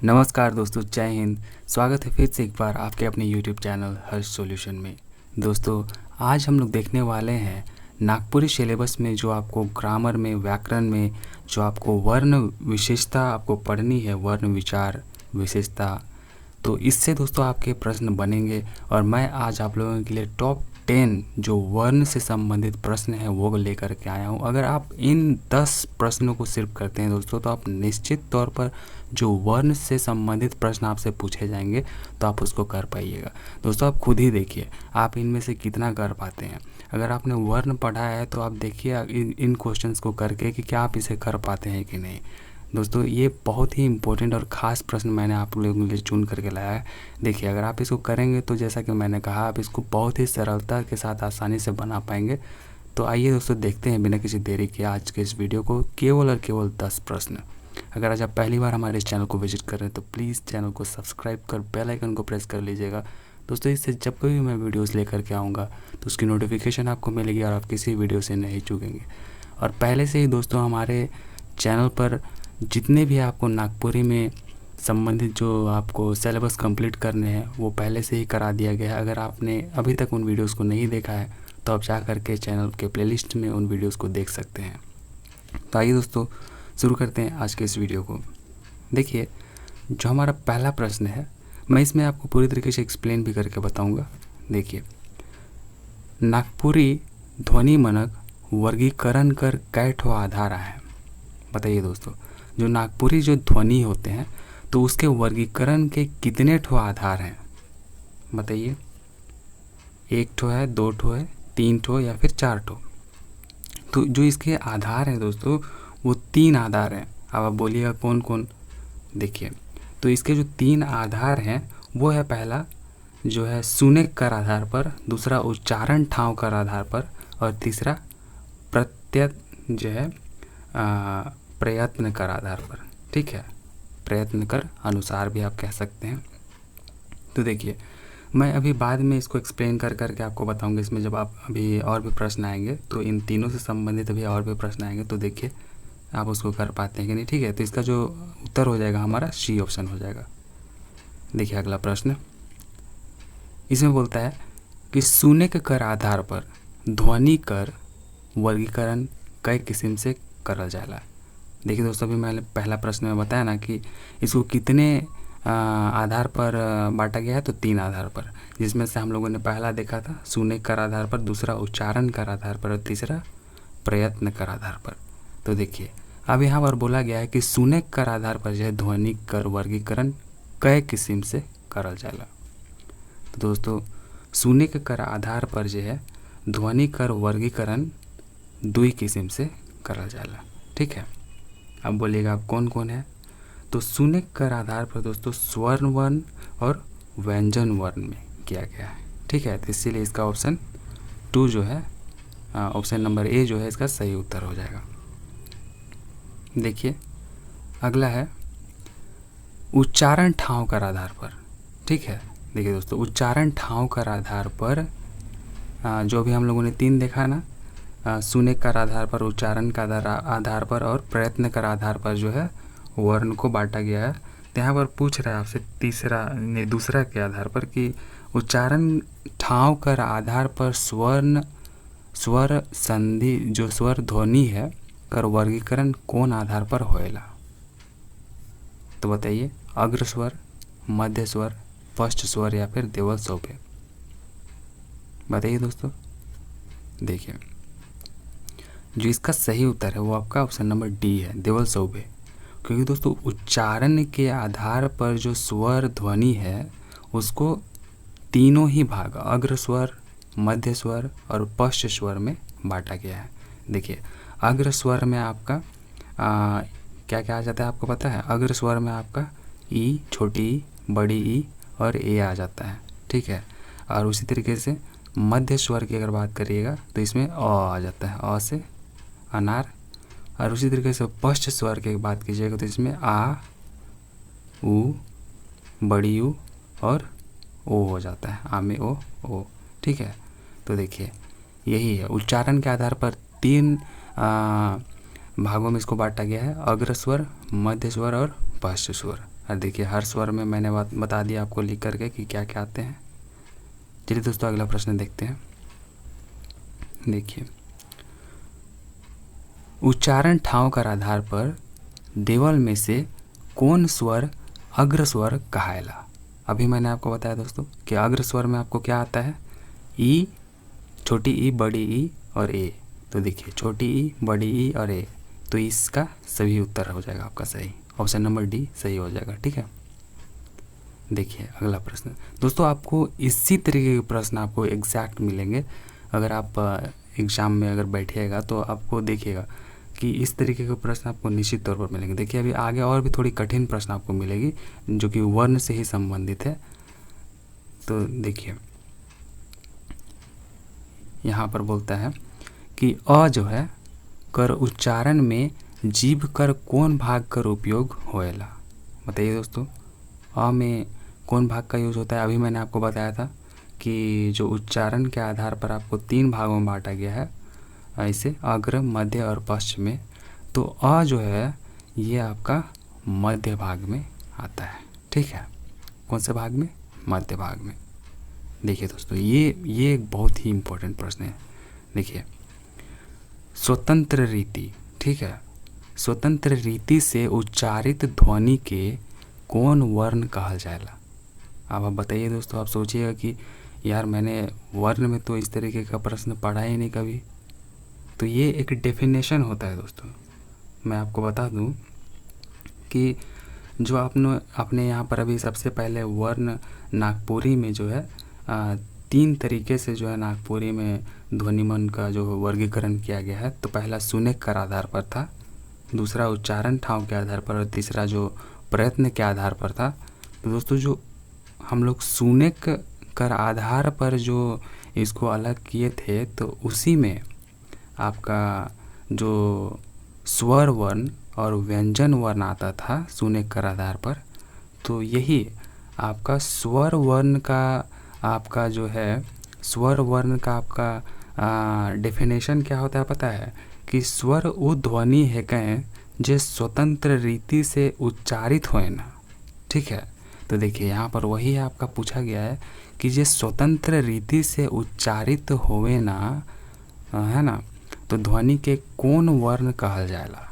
नमस्कार दोस्तों, जय हिंद। स्वागत है फिर से एक बार आपके अपने YouTube चैनल हर्ष सॉल्यूशन में। दोस्तों, आज हम लोग देखने वाले हैं नागपुरी सिलेबस में जो आपको ग्रामर में, व्याकरण में जो आपको वर्ण विशेषता आपको पढ़नी है, वर्ण विचार विशेषता। तो इससे दोस्तों आपके प्रश्न बनेंगे और मैं आज आप लोगों के लिए टॉप 10 जो वर्ण से संबंधित प्रश्न हैं वो लेकर के आया हूँ। अगर आप इन 10 प्रश्नों को सिर्फ करते हैं दोस्तों, तो आप निश्चित तौर पर जो वर्ण से संबंधित प्रश्न आपसे पूछे जाएंगे तो आप उसको कर पाइएगा। दोस्तों, आप खुद ही देखिए आप इनमें से कितना कर पाते हैं। अगर आपने वर्ण पढ़ा है तो आप देखिए इन क्वेश्चंस को करके कि क्या आप इसे कर पाते हैं कि नहीं। दोस्तों, ये बहुत ही इम्पोर्टेंट और ख़ास प्रश्न मैंने आप लोगों के लिए चुन करके लाया है। देखिए, अगर आप इसको करेंगे तो जैसा कि मैंने कहा, आप इसको बहुत ही सरलता के साथ आसानी से बना पाएंगे। तो आइए दोस्तों, देखते हैं बिना किसी देरी के आज के इस वीडियो को। केवल और केवल 10 प्रश्न। अगर आज आप पहली बार हमारे इस चैनल को विजिट कर रहे हैं तो प्लीज़ चैनल को सब्सक्राइब कर बेल आइकन को प्रेस कर लीजिएगा दोस्तों। इससे जब कभी मैं वीडियोस लेकर के आऊँगा तो उसकी नोटिफिकेशन आपको मिलेगी और आप किसी वीडियो से नहीं चूकेंगे। और पहले से ही दोस्तों हमारे चैनल पर जितने भी आपको नागपुरी में संबंधित जो आपको सिलेबस कंप्लीट करने हैं वो पहले से ही करा दिया गया है। अगर आपने अभी तक उन वीडियोस को नहीं देखा है तो आप जा करके चैनल के प्लेलिस्ट में उन वीडियोस को देख सकते हैं। तो आइए दोस्तों, शुरू करते हैं आज के इस वीडियो को। देखिए, जो हमारा पहला प्रश्न है, मैं इसमें आपको पूरी तरीके से एक्सप्लेन भी करके बताऊंगा। देखिए, नागपुरी ध्वनि मानक वर्गीकरण कर कै ठो आधार है। बताइए दोस्तों, जो नागपुरी जो ध्वनि होते हैं तो उसके वर्गीकरण के कितने ठो आधार हैं? बताइए, 1 ठो है, 2 ठो है, 3 ठो या फिर 4 ठो? तो जो इसके आधार हैं दोस्तों वो 3 आधार हैं। अब आप बोलिएगा कौन कौन? देखिए, तो इसके जो 3 आधार हैं वो है, पहला जो है सुने कर आधार पर, दूसरा उच्चारण ठाव कर आधार पर और तीसरा प्रत्यय जो है प्रयत्न कर आधार पर। ठीक है, प्रयत्न कर अनुसार भी आप कह सकते हैं। तो देखिए, मैं अभी बाद में इसको एक्सप्लेन कर करके आपको बताऊंगा। इसमें जब आप अभी और भी प्रश्न आएंगे तो इन तीनों से संबंधित अभी और भी प्रश्न आएंगे तो देखिए आप उसको कर पाते हैं कि नहीं। ठीक है, तो इसका जो उत्तर हो जाएगा हमारा सी ऑप्शन हो जाएगा। देखिए, अगला प्रश्न इसमें बोलता है कि सुने के कर आधार पर ध्वनि कर वर्गीकरण कई किस्म से करल जाला। देखिए दोस्तों, अभी मैंने पहला प्रश्न में बताया ना कि इसको कितने आधार पर बांटा गया है, तो 3 आधार पर, जिसमें से हम लोगों ने पहला देखा था सुने कर आधार पर, दूसरा उच्चारण कर आधार पर और तीसरा प्रयत्न कर आधार पर। तो देखिए, अब यहाँ पर बोला गया है कि सुने कर आधार पर जो है ध्वनि कर वर्गीकरण कई किस्म से करल जाला। तो दोस्तों, सुने के कर आधार पर जो है ध्वनि कर वर्गीकरण 2 किस्म से करल जाला। ठीक है, अब बोलिएगा आप कौन कौन है? तो सुने कर आधार पर दोस्तों स्वर्ण वर्ण और व्यंजन वर्ण में किया गया है। ठीक है, तो इसीलिए इसका ऑप्शन 2 जो है, ऑप्शन नंबर ए जो है इसका सही उत्तर हो जाएगा। देखिए, अगला है उच्चारण ठाव कर आधार पर। ठीक है, देखिए दोस्तों, उच्चारण ठाव कर आधार पर जो भी हम लोगों ने 3 देखा ना, सुने कर आधार पर, उच्चारण का आधार पर और प्रयत्न कर आधार पर जो है वर्ण को बांटा गया है। तो यहाँ पर पूछ रहा है आपसे दूसरा के आधार पर कि उच्चारण ठाव कर आधार पर स्वर संधि जो स्वर ध्वनि है कर वर्गीकरण कौन आधार पर होएला? तो बताइए, अग्र स्वर, मध्य स्वर, फर्स्ट स्वर या फिर देवल सौभे? बताइए दोस्तों। देखिए, जो इसका सही उत्तर है वो आपका ऑप्शन नंबर डी है, देवल सौभे। क्योंकि दोस्तों उच्चारण के आधार पर जो स्वर ध्वनि है उसको तीनों ही भाग, अग्र स्वर, मध्य स्वर और पश्च स्वर में बांटा गया है। देखिए, अग्र स्वर में आपका क्या क्या आ जाता है आपको पता है? अग्र स्वर में आपका ई, छोटी ई, बड़ी ई और ए आ जाता है। ठीक है, और उसी तरीके से मध्य स्वर की अगर बात करिएगा तो इसमें अ आ जाता है, अ से अनार। और उसी तरीके से पश्च स्वर की बात कीजिएगा तो इसमें आ, उ, बड़ी उ और ओ हो जाता है, आ में ओ। ठीक है, तो देखिए यही है, उच्चारण के आधार पर 3 भागों में इसको बांटा गया है, अग्र स्वर, मध्य स्वर और पश्च स्वर। और देखिए हर स्वर में मैंने बता दिया आपको लिख करके कि क्या क्या आते हैं। चलिए दोस्तों अगला प्रश्न देखते हैं। देखिए, उच्चारण ठाव कर आधार पर देवल में से कौन स्वर अग्र स्वर कहायला। अभी मैंने आपको बताया दोस्तों कि अग्र स्वर में आपको क्या आता है, ई, छोटी ई, बड़ी ई और ए। तो देखिए छोटी ई, बड़ी ई और ए, तो इसका सही उत्तर हो जाएगा आपका सही, ऑप्शन नंबर डी सही हो जाएगा। ठीक है, देखिए अगला प्रश्न दोस्तों, आपको इसी तरीके के प्रश्न आपको एग्जैक्ट मिलेंगे। अगर आप एग्ज़ाम में अगर बैठिएगा तो आपको देखिएगा कि इस तरीके के प्रश्न आपको निश्चित तौर पर मिलेंगे। देखिए अभी आगे और भी थोड़ी कठिन प्रश्न आपको मिलेगी जो कि वर्ण से ही संबंधित है। तो देखिए यहाँ पर बोलता है कि अ जो है कर उच्चारण में जीभ कर कौन भाग कर उपयोग होएला। बताइए दोस्तों, अ में कौन भाग का यूज होता है। अभी मैंने आपको बताया था कि जो उच्चारण के आधार पर आपको 3 भागों में बांटा गया है, ऐसे अग्र, मध्य और पश्च में। तो अ जो है ये आपका मध्य भाग में आता है। ठीक है, कौन से भाग में, मध्य भाग में। देखिए दोस्तों ये एक बहुत ही इम्पोर्टेंट प्रश्न है। देखिए स्वतंत्र रीति, ठीक है, स्वतंत्र रीति से उच्चारित ध्वनि के कौन वर्ण कहल जाएला। अब आप बताइए दोस्तों, आप सोचिएगा कि यार मैंने वर्ण में तो इस तरीके का प्रश्न पढ़ा ही नहीं कभी। तो ये एक डेफिनेशन होता है दोस्तों। मैं आपको बता दूं कि जो आपने यहाँ पर अभी सबसे पहले वर्ण नागपुरी में जो है 3 तरीके से जो है नागपुरी में ध्वनिमन का जो वर्गीकरण किया गया है। तो पहला सुनेक कर आधार पर था, दूसरा उच्चारण ठाव के आधार पर और तीसरा जो प्रयत्न के आधार पर था। तो दोस्तों जो हम लोग सुनेक कर आधार पर जो इसको अलग किए थे तो उसी में आपका जो स्वर वर्ण और व्यंजन वर्ण आता था सुनेक कर आधार पर। तो यही आपका स्वर वर्ण का आपका जो है स्वर वर्ण का आपका डेफिनेशन क्या होता है पता है, कि स्वर वो ध्वनि है कहें जो स्वतंत्र रीति से उच्चारित होए ना। ठीक है, तो देखिए यहाँ पर वही आपका पूछा गया है कि जो स्वतंत्र रीति से उच्चारित होवे ना, है ना, तो ध्वनि के कौन वर्ण कहल जाएला।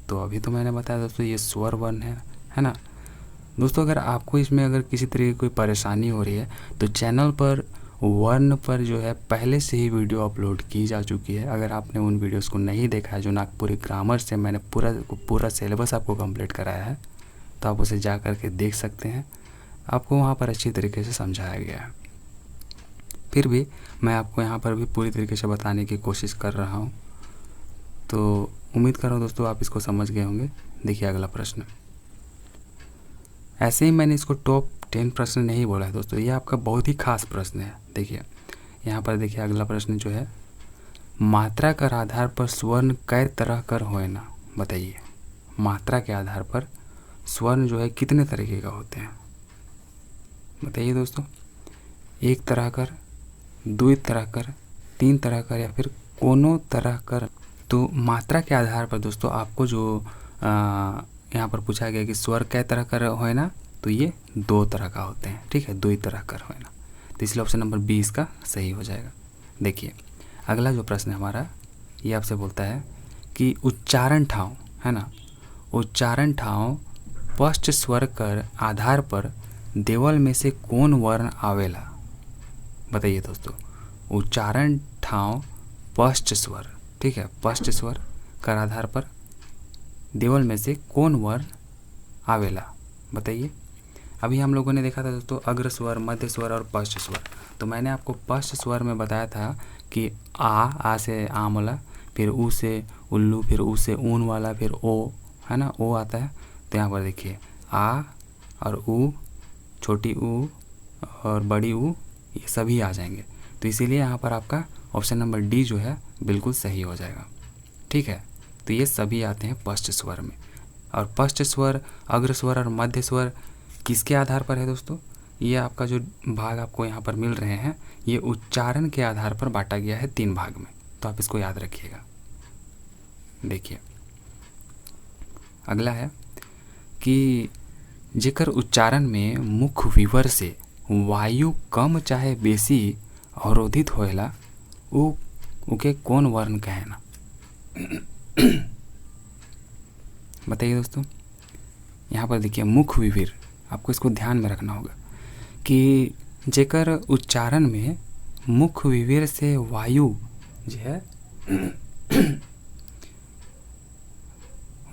तो अभी तो मैंने बताया दोस्तों ये स्वर वर्ण है ना। दोस्तों अगर आपको इसमें अगर किसी तरीके की कोई परेशानी हो रही है तो चैनल पर वर्ण पर जो है पहले से ही वीडियो अपलोड की जा चुकी है। अगर आपने उन वीडियोस को नहीं देखा है, जो नागपुरी ग्रामर से मैंने पूरा सिलेबस आपको कंप्लीट कराया है, तो आप उसे जा कर के देख सकते हैं। आपको वहाँ पर अच्छी तरीके से समझाया गया है। फिर भी मैं आपको यहाँ पर भी पूरी तरीके से बताने की कोशिश कर रहा हूँ। तो उम्मीद कर रहा हूँ दोस्तों आप इसको समझ गए होंगे। देखिए अगला प्रश्न, ऐसे ही मैंने इसको टॉप 10 प्रश्न नहीं बोला है दोस्तों, ये आपका बहुत ही खास प्रश्न है। देखिए यहाँ पर देखिए अगला प्रश्न जो है, मात्रा कर आधार पर स्वर्ण कै तरह कर होए ना। बताइए मात्रा के आधार पर स्वर्ण जो है कितने तरीके का होते हैं। बताइए दोस्तों, 1 तरह कर, 2 तरह कर, 3 तरह कर या फिर कोनो तरह कर। तो मात्रा के आधार पर दोस्तों आपको जो यहाँ पर पूछा गया कि स्वर कै तरह कर होए ना, तो ये 2 तरह का होते हैं। ठीक है, 2 तरह कर होए ना, तो इसलिए ऑप्शन नंबर 20 का सही हो जाएगा। देखिए अगला जो प्रश्न है हमारा, ये आपसे बोलता है कि उच्चारण ठाव, है ना, उच्चारण ठाव पश्च स्वर कर आधार पर देवल में से कौन वर्ण आवेला। बताइए दोस्तों, उच्चारण ठाव पश्च स्वर, ठीक है, पश्च स्वर कर आधार पर देवल में से कौन वर्ण आवेला। बताइए, अभी हम लोगों ने देखा था दोस्तों अग्र स्वर, मध्य स्वर और पश्च स्वर। तो मैंने आपको पश्च स्वर में बताया था कि आ से आम वाला, फिर ऊ से उल्लू, फिर ऊ से ऊन वाला, फिर ओ, है ना, ओ आता है। तो यहाँ पर देखिए आ और ऊ, छोटी ऊ और बड़ी ऊ, ये सभी आ जाएंगे। तो इसीलिए यहाँ पर आपका ऑप्शन नंबर डी जो है बिल्कुल सही हो जाएगा। ठीक है, तो ये सभी आते हैं पश्च स्वर में। और पश्च स्वर, अग्र स्वर और मध्य स्वर किसके आधार पर है दोस्तों, ये आपका जो भाग आपको यहाँ पर मिल रहे हैं ये उच्चारण के आधार पर बांटा गया है 3 भाग में। तो आप इसको याद रखिएगा। देखिए अगला है कि जेकर उच्चारण में मुख विवर से वायु कम चाहे बेसी अवरोधित होएला उके कौन वर्ण कहेना। बताइए दोस्तों, यहाँ पर देखिए मुख विवर, आपको इसको ध्यान में रखना होगा कि जेकर उच्चारण में मुख विवर से वायु जो है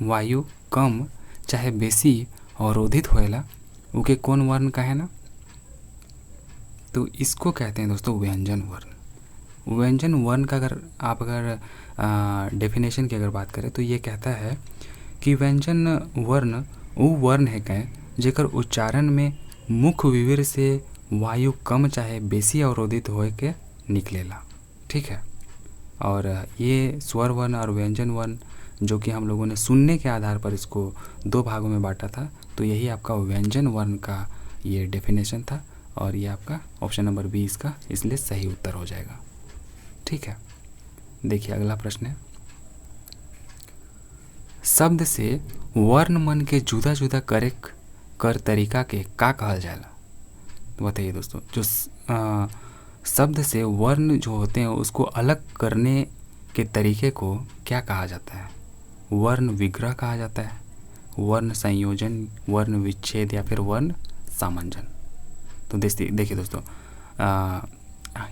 वायु कम चाहे बेसी अवरोधित होएला उके कौन वर्ण कहेना। तो इसको कहते हैं दोस्तों व्यंजन वर्ण। व्यंजन वर्ण का अगर डेफिनेशन की अगर बात करें तो ये कहता है कि व्यंजन वर्ण वो वर्ण है कहें जेकर उच्चारण में मुख विवर से वायु कम चाहे बेसी अवरोधित होए के निकलेला। ठीक है, और ये स्वर वर्ण और व्यंजन वर्ण जो कि हम लोगों ने सुनने के आधार पर इसको 2 भागों में बांटा था, तो यही आपका व्यंजन वर्ण का ये डेफिनेशन था और ये आपका ऑप्शन नंबर बी इसका इसलिए सही उत्तर हो जाएगा। ठीक है, देखिए अगला प्रश्न है, शब्द से वर्ण मन के जुदा जुदा करे कर तरीका के का कहल जाला। तो बताइए दोस्तों, जो शब्द से वर्ण जो होते हैं उसको अलग करने के तरीके को क्या कहा जाता है। वर्ण विग्रह कहा जाता है, वर्ण संयोजन, वर्ण विच्छेद या फिर वर्ण सामंजन। तो देखिए दोस्तों,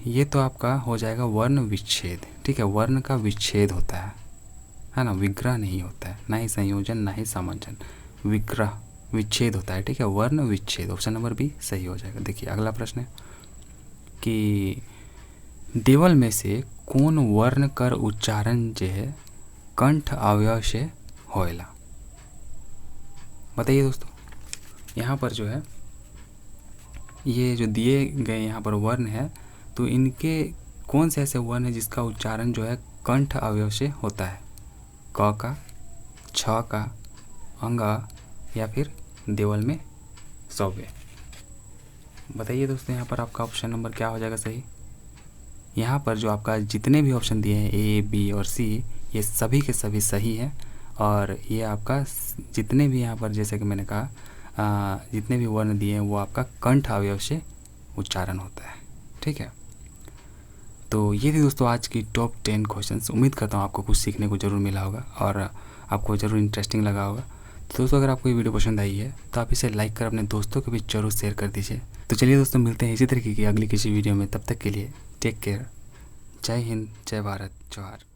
ये तो आपका हो जाएगा वर्ण विच्छेद। ठीक है, वर्ण का विच्छेद होता है ना, विग्रह नहीं होता है, ना ही संयोजन ना ही सामंजन, विग्रह विच्छेद होता है। ठीक है, वर्ण विच्छेद, ऑप्शन नंबर बी सही हो जाएगा। देखिए अगला प्रश्न है कि देवल में से कौन वर्ण कर उच्चारण जो है कंठ अवयव से होएला। बताइए दोस्तों, यहाँ पर जो है ये जो दिए गए यहाँ पर वर्ण है, तो इनके कौन से ऐसे वर्ण है जिसका उच्चारण जो है कंठ अवयव से होता है। क का, छ का, अंग या फिर देवल में सौवे। बताइए दोस्तों, यहाँ पर आपका ऑप्शन नंबर क्या हो जाएगा सही। यहाँ पर जो आपका जितने भी ऑप्शन दिए हैं ए, बी और सी, ये सभी के सभी सही हैं और ये आपका जितने भी यहाँ पर जैसे कि मैंने कहा जितने भी वर्ण दिए हैं वो आपका कंठ अवयव से उच्चारण होता है। ठीक है, तो ये थी दोस्तों आज की टॉप 10 क्वेश्चंस। उम्मीद करता हूँ आपको कुछ सीखने को ज़रूर मिला होगा और आपको ज़रूर इंटरेस्टिंग लगा होगा। तो दोस्तों, अगर आपको ये वीडियो पसंद आई है तो आप इसे लाइक कर अपने दोस्तों को भी ज़रूर शेयर कर दीजिए। तो चलिए दोस्तों, मिलते हैं इसी तरीके की अगली किसी वीडियो में। तब तक के लिए टेक केयर। जय हिंद, जय भारत, जोहार।